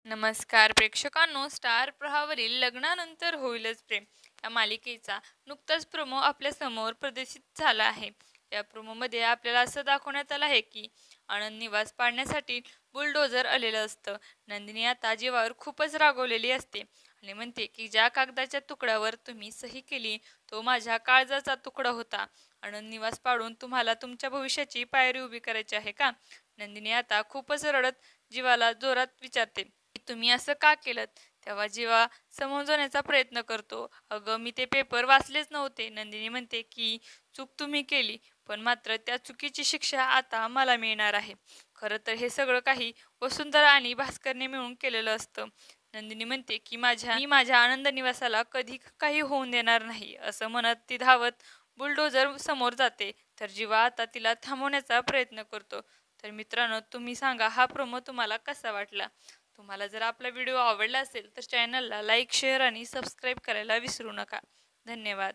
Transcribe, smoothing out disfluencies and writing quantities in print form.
नमस्कार प्रेक्षकांनो, स्टार प्रवाहावरील लग्नानंतर होईलच प्रेम या मालिकेचा नुकताच प्रोमो आपल्या समोर प्रदर्शित झाला आहे. या प्रोमोमध्ये आपल्याला असं दाखवण्यात आलं आहे की आनंद निवास पाडण्यासाठी बुलडोझर आलेलं असतं. नंदिनी आता जीवावर खूपच रागवलेली असते आणि म्हणते की ज्या कागदाच्या तुकड्यावर तुम्ही सही केली तो माझ्या काळजाचा तुकडा होता. आनंद निवास पाडून तुम्हाला तुमच्या भविष्याची पायरी उभी करायची आहे का? नंदिनी आता खूपच रडत जीवाला जोरात विचारते, तुम्ही असं का केलंत? तेव्हा जेव्हा समजवण्याचा प्रयत्न करतो, "अगं, मी ते पेपर वाचलेच नव्हते." नंदिनी म्हणते की चूक तुम्ही केली, पण मात्र त्या चुकीची शिक्षा आता मला मिळणार आहे. खरं तर हे सगळं काही वसुंधरा आणि भास्करने मिळून केलेलं असतं. नंदिनी म्हणते की मी माझ्या आनंद निवासाला कधी काही होऊन देणार नाही, असं म्हणत ती धावत बुलडोझर समोर जाते. तर जीवा आता तिला थांबवण्याचा प्रयत्न करतो. तर मित्रांनो, तुम्ही सांगा हा प्रोमो तुम्हाला कसा वाटला? तुम्हाला जर आपला व्हिडिओ आवडला असेल तर चॅनलला लाईक, शेअर आणि सबस्क्राईब करायला विसरू नका. धन्यवाद.